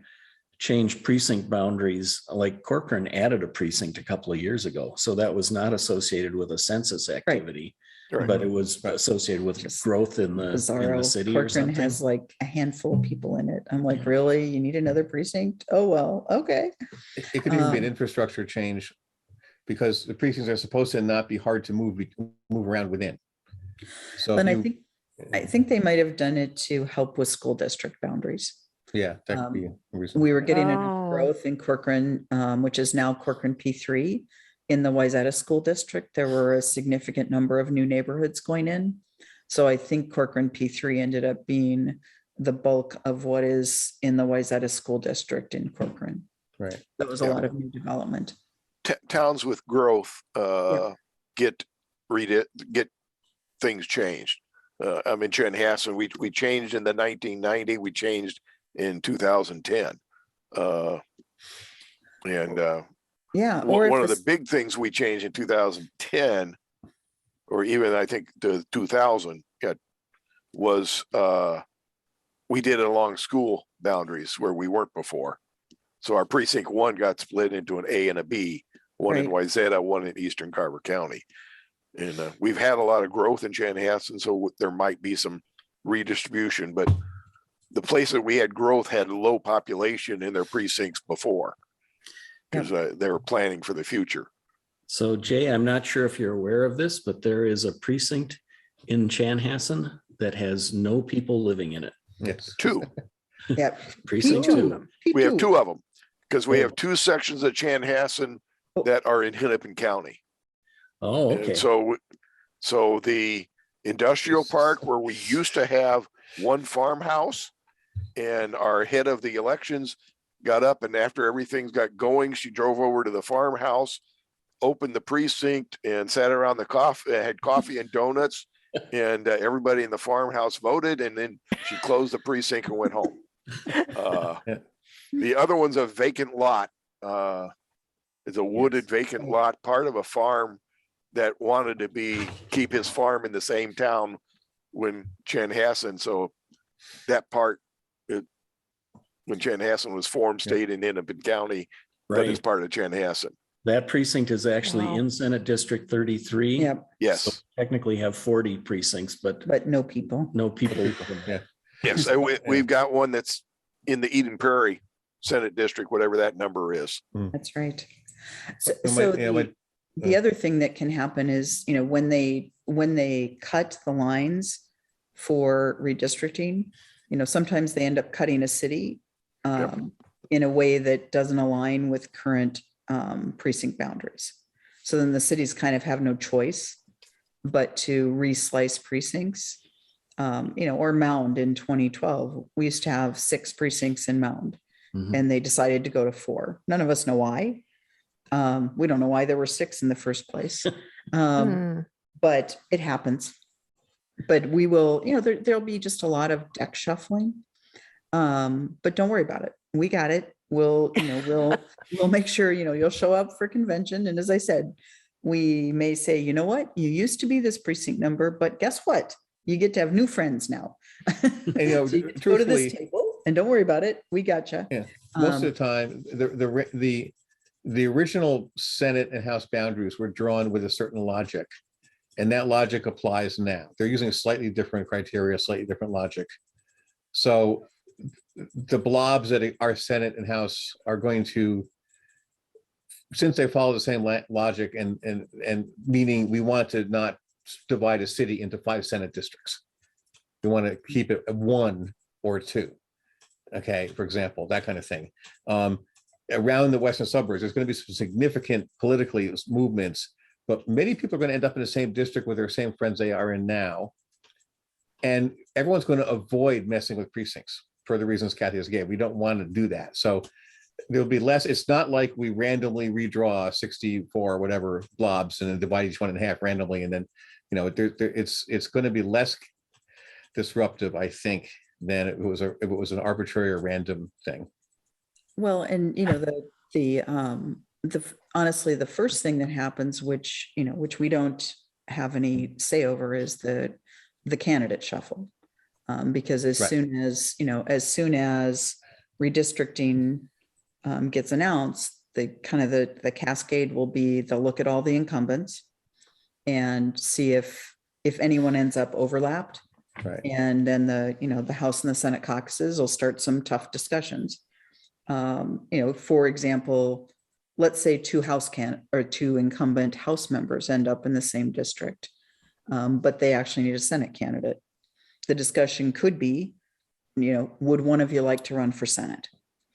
change precinct boundaries. Like Corcoran added a precinct a couple of years ago. So that was not associated with a census activity, Right. but it was associated with Just growth in the city or Corcoran something. has like a handful of people in it. I'm like, really? You need another precinct? Oh, well, okay. It could even be an infrastructure change because the precincts are supposed to not be hard to move around within. So And I think they might have done it to help with school district boundaries. yeah, that could be a reason. We were getting enough Oh. growth in Corcoran, which is now Corcoran P3 in the Wayzata School District. There were a significant number of new neighborhoods going in. So I think Corcoran P3 ended up being the bulk of what is in the Wayzata School District in Corcoran. Right. That was a lot of new development. Towns with growth get things changed. I mean, Chanhassen, we changed in the 1990. We changed in 2010. Yeah. Or One of the big things we changed in 2010, or even I think the 2000, was we did it along school boundaries where we weren't before. So our precinct 1 got split into an A and a B, one in Wayzata, one in Eastern Carver County. And we've had a lot of growth in Chanhassen, so there might be some redistribution, but the place that we had growth had low population in their precincts before because they were planning for the future. So Jay, I'm not sure if you're aware of this, but there is a precinct in Chanhassen that has no people living in it. Yes. 2. Yep. Precinct 2. We have 2 of them because we have 2 sections of Chanhassen that are in Hennepin County. Oh, And okay. so the industrial park where we used to have 1 farmhouse, and our head of the elections got up, and after everything's got going, she drove over to the farmhouse, opened the precinct and sat around the coffee, had coffee and donuts, and everybody in the farmhouse voted, and then she closed the precinct and went home. The other one's a vacant lot. It's a wooded vacant lot, part of a farm that wanted to keep his farm in the same town when Chanhassen. So that part, when Chanhassen was formed, stayed in Hennepin County, that is part of Chanhassen. That precinct is actually in Senate District 33. Yep. Yes. So technically have 40 precincts, but No people. no people. Yeah. Yes. And we've got one that's in the Eden Prairie Senate District, whatever that number is. That's right. So, It the other thing that can happen is, when they cut the lines for redistricting, sometimes they end up cutting a city in a way that doesn't align with current precinct boundaries. So then the cities kind of have no choice but to reslice precincts or Mound in 2012. We used to have 6 precincts in Mound, Mhm. and they decided to go to 4. None of us know why. We don't know why there were 6 in the first place. But it happens. But we will, there'll be just a lot of deck shuffling. But don't worry about it. We got it. We'll make sure, you'll show up for convention. And as I said, we may say, you know what, you used to be this precinct number, but guess what? You get to have new friends now. And, So you get to go to this truthfully, table, and don't worry about it. We gotcha. yeah, most of the time, the original Senate and House boundaries were drawn with a certain logic. And that logic applies now. They're using slightly different criteria, slightly different logic. So the blobs that are Senate and House are going to, since they follow the same logic and meaning we want to not divide a city into 5 Senate districts. We want to keep it 1 or 2. Okay, for example, that kind of thing. Around the western suburbs, there's going to be some significant politically movements, but many people are going to end up in the same district with their same friends they are in now. And everyone's going to avoid messing with precincts for the reasons Cathy has gave. We don't want to do that. So there'll be less. It's not like we randomly redraw 64 or whatever blobs and then divide each one in half randomly. And then, it's going to be less disruptive, I think, than if it was an arbitrary or random thing. Well, and honestly, the first thing that happens, which we don't have any say over, is the candidate shuffle. Because as soon as redistricting gets announced, the cascade will be, they'll look at all the incumbents and see if anyone ends up overlapped. Right. And then the House and the Senate caucuses will start some tough discussions. For example, let's say 2 incumbent House members end up in the same district, but they actually need a Senate candidate. The discussion could be, would one of you like to run for Senate?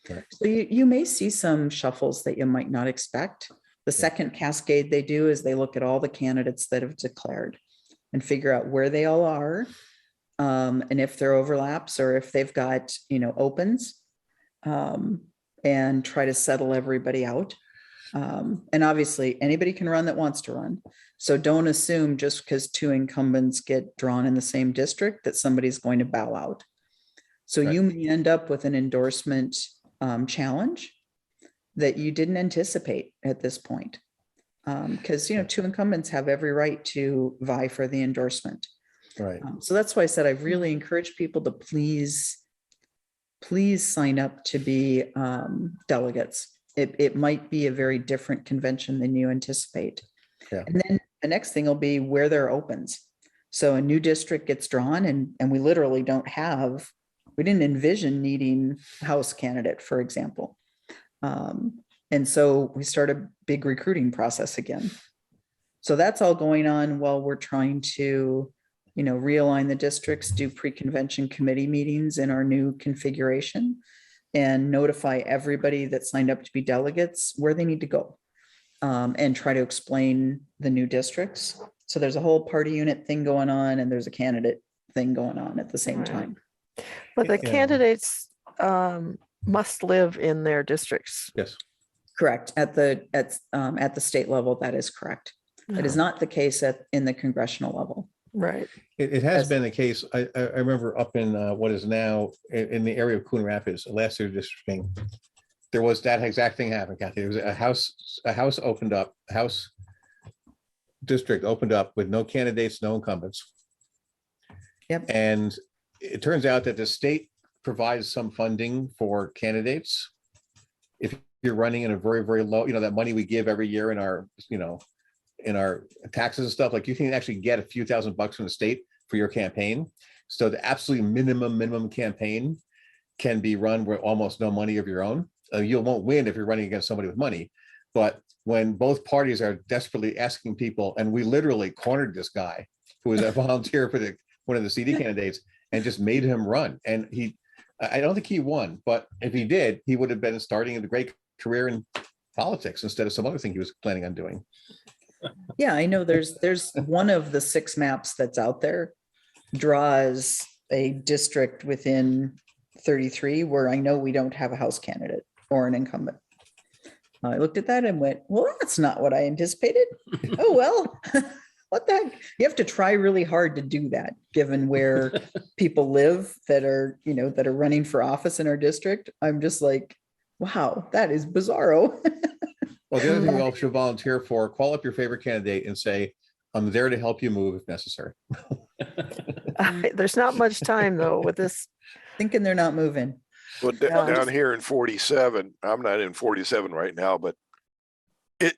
Right. So you may see some shuffles that you might not expect. The second cascade they do is they look at all the candidates that have declared and figure out where they all are, and if there are overlaps or if they've got, opens, and try to settle everybody out. And obviously anybody can run that wants to run. So don't assume just because 2 incumbents get drawn in the same district that somebody's going to bow out. So you may end up with an endorsement challenge that you didn't anticipate at this point. Because 2 incumbents have every right to vie for the endorsement. Right. So that's why I said I really encourage people to please sign up to be delegates. It might be a very different convention than you anticipate. Yeah. And then the next thing will be where there are opens. So a new district gets drawn and we literally we didn't envision needing House candidate, for example. And so we start a big recruiting process again. So that's all going on while we're trying to, realign the districts, do pre-convention committee meetings in our new configuration, and notify everybody that signed up to be delegates where they need to go, and try to explain the new districts. So there's a whole party unit thing going on and there's a candidate thing going on at the same time. But the candidates must live in their districts. Yes. Correct. At the state level, that is correct. It is not the case in the congressional level. Right. It has been the case. I remember up in what is now in the area of Coon Rapids, last year districting, there was that exact thing happened, Cathy. There was a house opened up, House district opened up with no candidates, no incumbents. Yep. And it turns out that the state provides some funding for candidates. If you're running in a very, very low, that money we give every year in our, in our taxes and stuff, like you can actually get a few $1,000s from the state for your campaign. So the absolute minimum campaign can be run with almost no money of your own. You won't win if you're running against somebody with money. But when both parties are desperately asking people, and we literally cornered this guy who was a volunteer for one of the CD candidates and just made him run. And I don't think he won, but if he did, he would have been starting a great career in politics instead of some other thing he was planning on doing. Yeah, I know there's one of the 6 maps that's out there draws a district within 33 where I know we don't have a House candidate or an incumbent. I looked at that and went, well, that's not what I anticipated. Oh, well, what the heck? You have to try really hard to do that, given where people live that are, that are running for office in our district. I'm just like, wow, that is bizarro. Well, the other thing we all should volunteer for, call up your favorite candidate and say, I'm there to help you move if necessary. There's not much time though with this. Thinking they're not moving. Well, down here in 47, I'm not in 47 right now, but it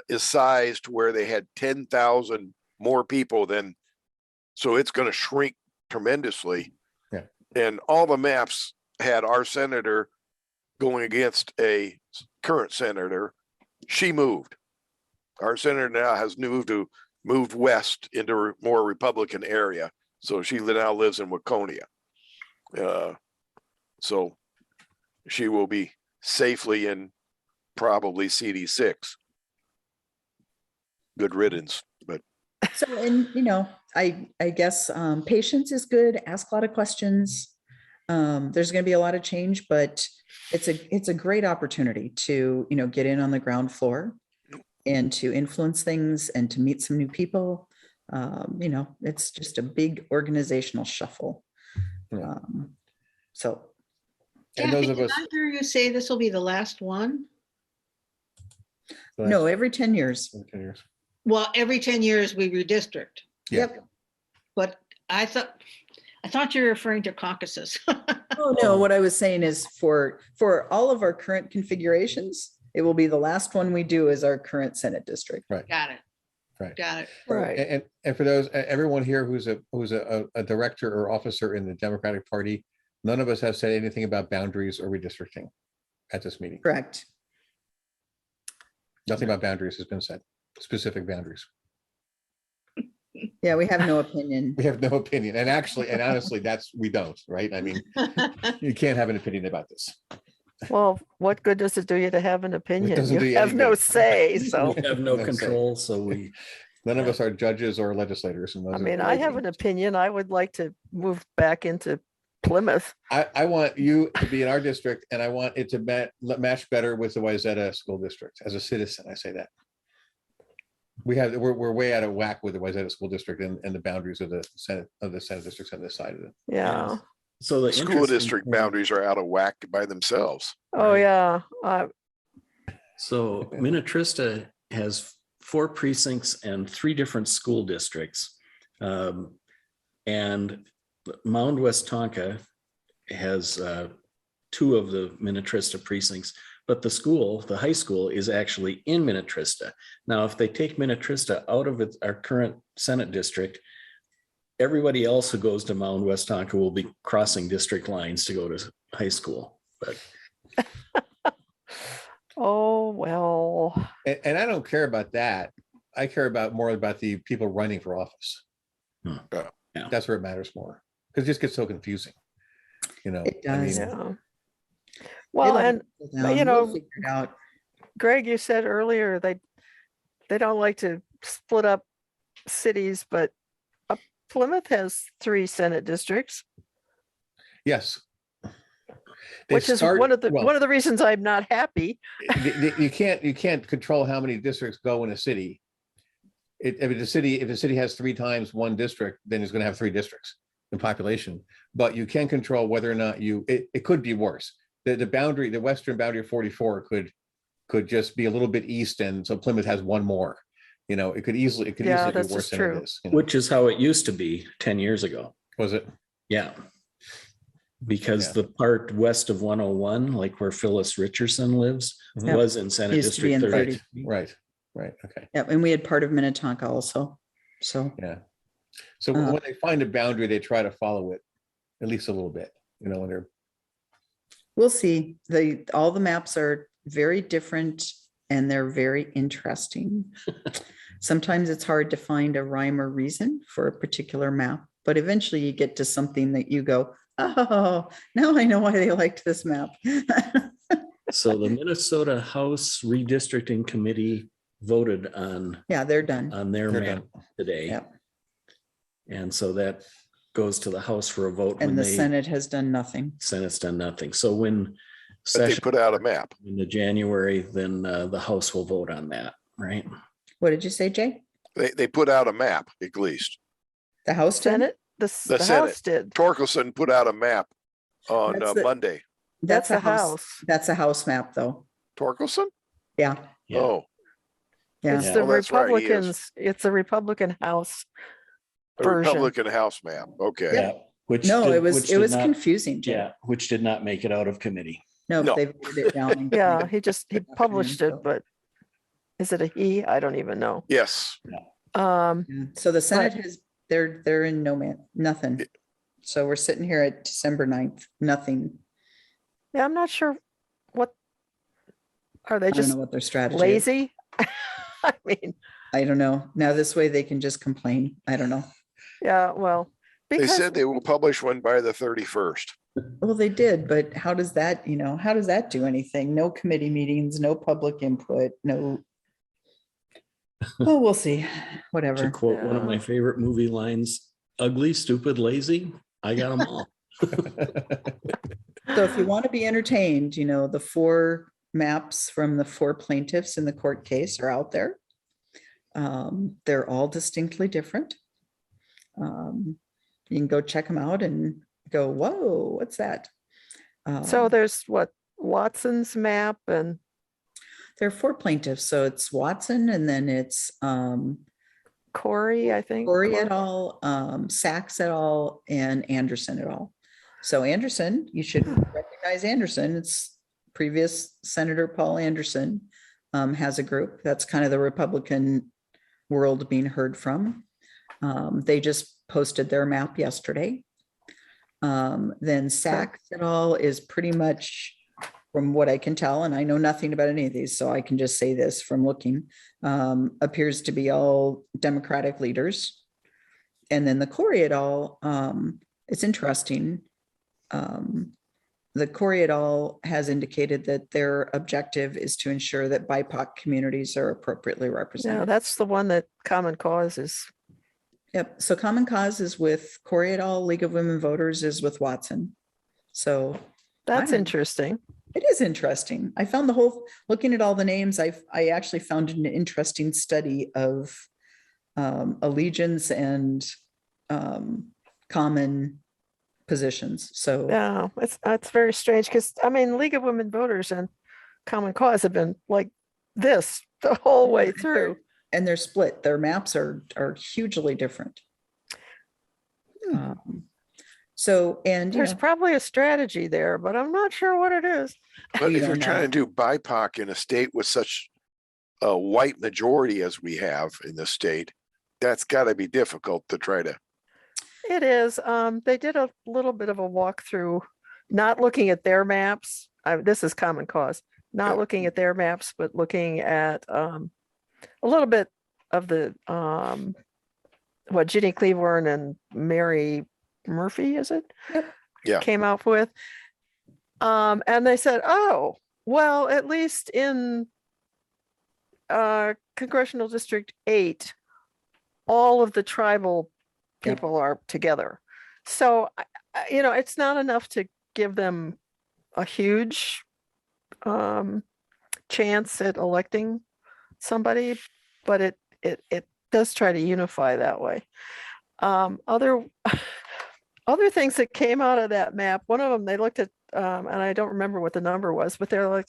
is sized where they had 10,000 more people than, so it's going to shrink tremendously. Yeah. And all the maps had our senator going against a current senator. She moved. Our senator now has moved west into a more Republican area. So she now lives in Waconia. So she will be safely in probably CD6. Good riddance, but. So, and I guess patience is good. Ask a lot of questions. There's going to be a lot of change, but it's a great opportunity to, get in on the ground floor and to influence things and to meet some new people. It's just a big organizational shuffle. Yeah. So. And those of Did us, I hear you say this will be the last one? No, every 10 years. 10 years. Well, every 10 years we redistrict, Yeah. Yep. but I thought you were referring to caucuses. Oh, no, what I was saying is for all of our current configurations, it will be the last one we do as our current Senate district. Right. Got it. Right. Got it. Right. And for those, everyone here who's a director or officer in the Democratic Party, none of us have said anything about boundaries or redistricting at this meeting. Correct. Nothing about boundaries has been said, specific boundaries. Yeah, we have no opinion. We have no opinion. And actually, and honestly, we don't, right? I mean, you can't have an opinion about this. Well, what good does it do you to have an opinion? doesn't do You you have any no good. say, so. We have no No say. control, so we, None of us are judges or legislators. And I mean, I have an opinion. I would like to move back into Plymouth. I want you to be in our district, and I want it to match better with the Wayzata School District. As a citizen, I say that. We're way out of whack with the Wayzata School District and the boundaries of the Senate districts on this side of it. Yeah. so the School interesting district thing- boundaries are out of whack by themselves. Oh, Right. yeah. So Minnetrista has 4 precincts and 3 different school districts. And Mound West Tonka has 2 of the Minnetrista precincts, but the high school is actually in Minnetrista. Now, if they take Minnetrista out of our current Senate district, everybody else who goes to Mound West Tonka will be crossing district lines to go to high school. But Oh, well. And I don't care about that. I care more about the people running for office. Yeah. That's where it matters more, because it just gets so confusing. It I does. mean, Yeah. Well, and We'll you know, figure it out. Greg, you said earlier they don't like to split up cities, but Plymouth has 3 Senate districts, yes. They which is start- one of well, the reasons I'm not happy. you can't control how many districts go in a city. If the city has 3 times one district, then it's going to have 3 districts in population. But you can control whether or not it could be worse. The western boundary of 44 could just be a little bit east, and so Plymouth has 1 more. It could easily be Yeah, that's worse just than true. it is. which is how it used to be 10 years ago. Was it? Yeah. Because Yeah. the part west of 101, like where Phyllis Richardson lives, Mhm. was in Senate Used to be District in 30. Right. Okay. Yeah, and we had part of Minnetonka also. So Yeah. So Uh, when they find a boundary, they try to follow it at least a little bit. When they're we'll see. All the maps are very different and they're very interesting. Sometimes it's hard to find a rhyme or reason for a particular map, but eventually you get to something that you go, oh, now I know why they liked this map. So the Minnesota House Redistricting Committee voted on Yeah, they're done. their They're map today. Yep. And so that goes to the House for a vote. when And the they Senate has done nothing. Senate's done nothing. So when But they session put out a map. in the January, then the House will vote on that, right? What did you say, Jay? They put out a map, at least. The House did? Senate, the The House did. Torkelson put out a map on That's the- Monday. That's a House. That's a House map, though. Torkelson? Yeah, Yeah. Oh, yeah. It's Yeah. the Oh, that's right, he is. Republicans, it's a Republican House. a Version. Republican House map. Okay. Yeah. Which No, did- it which was did not- confusing, Jay. Yeah, which did not make it out of committee. No, No. they voted it down. and- Yeah, he published it, so- but is it a he? I don't even know. Yes. Um, Yeah. So the Senate has, they're in no man, nothing. So we're sitting here at December 9th, nothing. yeah, I'm not sure what, are they I don't just know what their strategy is. lazy? I mean, I don't know. Now this way they can just complain. I don't know. yeah, well, They because said they will publish one by the 31st. Well, they did, but how does that, how does that do anything? No committee meetings, no public input, no. Oh, we'll see, To whatever. quote one of my favorite movie lines, ugly, stupid, lazy, I got them all. So if you want to be entertained, the 4 maps from the 4 plaintiffs in the court case are out there. They're all distinctly different. You can go check them out and go, whoa, what's that? so there's what, Watson's map and There are 4 plaintiffs, so it's Watson and then it's Corey, I think. Corey et al., Sachs et al., and Anderson et al. So Anderson, you should recognize Anderson. It's previous Senator Paul Anderson has a group. That's kind of the Republican world being heard from. They just posted their map yesterday. Then Sachs et al. Is pretty much, from what I can tell, and I know nothing about any of these, so I can just say this from looking, appears to be all Democratic leaders. And then the Corey et al., it's interesting. The Corey et al. Has indicated that their objective is to ensure that BIPOC communities are appropriately Yeah, represented. that's the one that Common Cause is. Yep. So Common Cause is with Corey et al. League of Women Voters is with Watson. So That's don't- interesting. it is interesting. I found looking at all the names, I actually found an interesting study of allegiance and common positions. So Yeah, it's very strange because I mean, League of Women Voters and Common Cause have been like this the whole way through. and they're split. Their maps are hugely different. So, and There's probably a strategy there, but I'm not sure what it is. But You if you're don't trying to know. do BIPOC in a state with such a white majority as we have in the state, that's got to be difficult to try to. It is. They did a little bit of a walkthrough, not looking at their maps. This is Common Cause, not Yeah. looking at their maps, but looking at a little bit of the what Ginny Cleavorn and Mary Murphy, is it? Yep. Yeah. Came out with. And they said, oh, well, at least in Congressional District 8, all of the tribal Yep. people are together. So, it's not enough to give them a huge chance at electing somebody, but it does try to unify that way. Other things that came out of that map, one of them they looked at, and I don't remember what the number was, but they're like,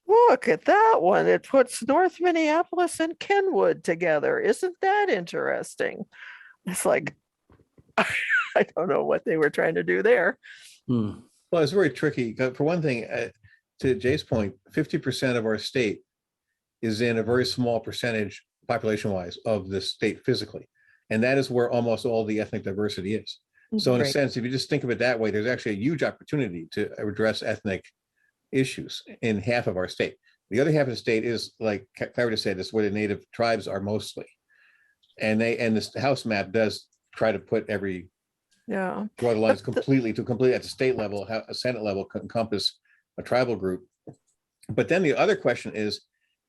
look at that one. It puts North Minneapolis and Kenwood together. Isn't that interesting? It's like, I don't know what they were trying to do there. Hmm. Well, it's very tricky. For one thing, to Jay's point, 50% of our state is in a very small percentage, population-wise, of the state physically. And that is where almost all the ethnic diversity is. So in a Right. sense, if you just think of it that way, there's actually a huge opportunity to address ethnic issues in half of our state. The other half of the state is, like Clara just said, is where the native tribes are mostly. And this House map does try to put Yeah. draw the lines But the- completely at the state level, a Senate level encompass a tribal group. But then the other question is,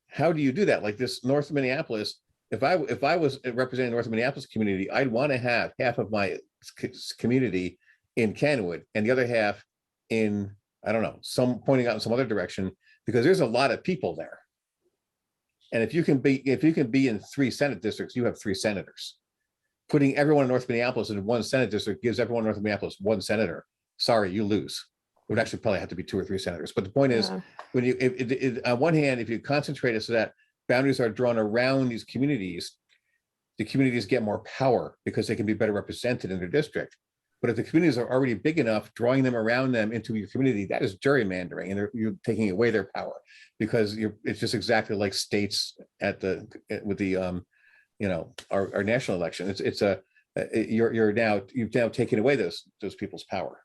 how do you do that? Like this North Minneapolis if I was representing the North Minneapolis community, I'd want to have half of my community in Kenwood and the other half in, I don't know, pointing out in some other direction, because there's a lot of people there. And if you can be in 3 Senate districts, you have 3 senators. Putting everyone in North Minneapolis in 1 Senate district gives everyone in North Minneapolis 1 senator. Sorry, you lose. It would actually probably have to be 2 or 3 senators. But the point is, when you, on one hand, if you concentrate it so that boundaries are drawn around these communities, the communities get more power because they can be better represented in their district. But if the communities are already big enough, drawing them around them into your community, that is gerrymandering, and you're taking away their power, because it's just exactly like states with the our national election. You've now taken away those people's power.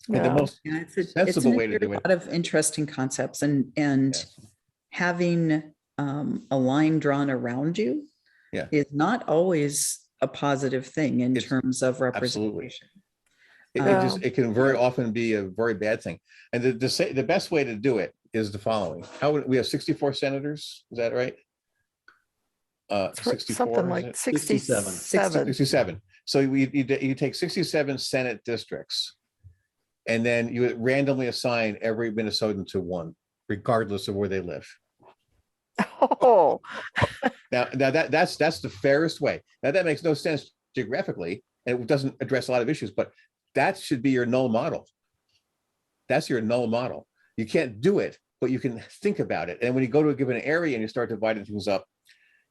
And the most sensible way to do it. A lot of interesting concepts, and Yes. having a line drawn around you is not always a positive thing in terms of representation. It can very often be a very bad thing. And the best way to do it is the following. We have 64 senators, is that right? 64, something like 67. 67. So you take 67 Senate districts, and then you randomly assign every Minnesotan to 1, regardless of where they live. Oh, Now that's the fairest way. Now that makes no sense geographically, and it doesn't address a lot of issues, but that should be your null model. That's your null model. You can't do it, but you can think about it. And when you go to a given area and you start dividing things up,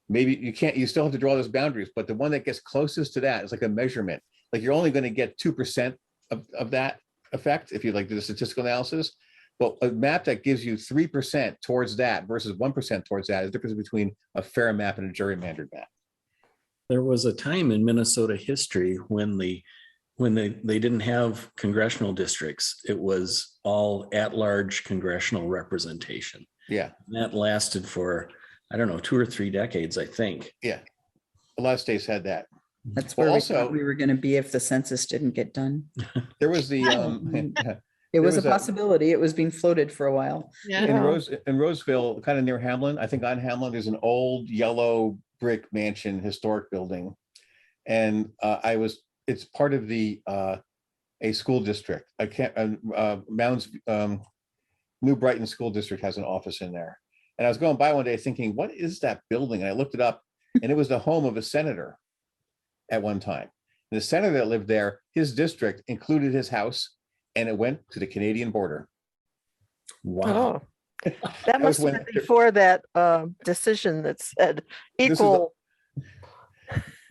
maybe you still have to draw those boundaries, but the one that gets closest to that is like a measurement. Like you're only going to get 2% of that effect if you do the statistical analysis. But a map that gives you 3% towards that versus 1% towards that is the difference between a fair map and a gerrymandered map. There was a time in Minnesota history when they didn't have congressional districts. It was all at-large congressional representation. Yeah. And that lasted for, I don't know, 2 or 3 decades, I think. Yeah. A lot of states had that. That's where we thought we were going to be if the census didn't get done. There was the It was a possibility. It was being floated for a in Roseville, kind of near Hamlin. I think on Hamlin, there's an old yellow brick mansion, historic building, and it's part of a school district. I can't. Mounds New Brighton School District has an office in there, and I was going by one day thinking, what is that building? And I looked it up, and it was the home of a senator at one time. And the senator that lived there, his district included his house, and it went to the Canadian border. Wow. Oh, that must have been before that decision that said equal.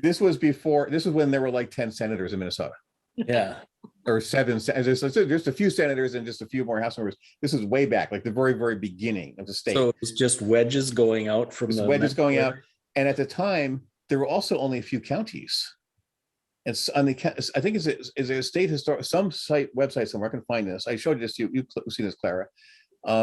This was when there were like 10 senators in Minnesota. Yeah. Or 7. There's a few senators and just a few more House members. This is way back, like the very, very beginning of the state. So it was just wedges going out from the wedges going out. And at the time, there were also only a few counties. And on I think is a state historic, some website somewhere I can find this. I showed this to you. You've seen this, Clara.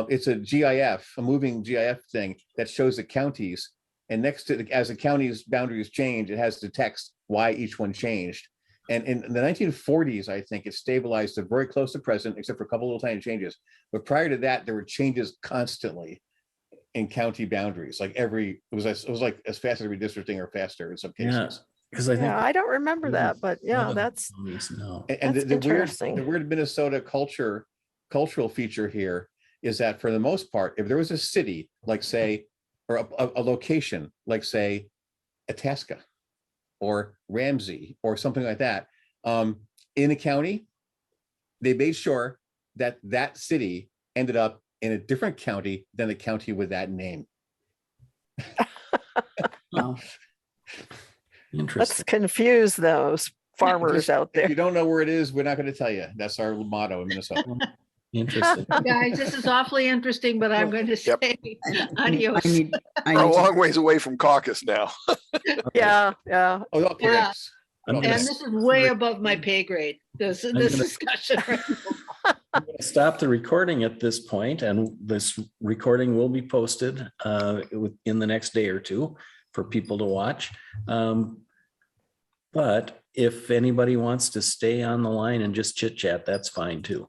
It's a GIF, a moving GIF thing that shows the counties. And next to as the county's boundaries change, it has the text why each one changed. And in the 1940s, I think it stabilized to very close to present, except for a couple little tiny changes. But prior to that, there were changes constantly in county boundaries. Like it was like as fast as redistricting or faster in some cases. Yeah. Because I don't remember that, but that's the weird Minnesota cultural feature here is that for the most part, if there was a city like say, or a location like say, Itasca or Ramsey or something like that, in a county, they made sure that that city ended up in a different county than the county with that name. Wow. Interesting. Let's confuse those farmers out there. If you don't know where it is, we're not going to tell you. That's our motto in Minnesota. Interesting. Guys, this is awfully interesting, but I'm going to say adios. We're a long ways away from caucus now. Yeah. Oh, okay. Yeah. I'm And gonna this is way above my pay grade, this discussion. I'm going to stop the recording at this point, and this recording will be posted in the next day or 2 for people to watch. But if anybody wants to stay on the line and just chit chat, that's fine too.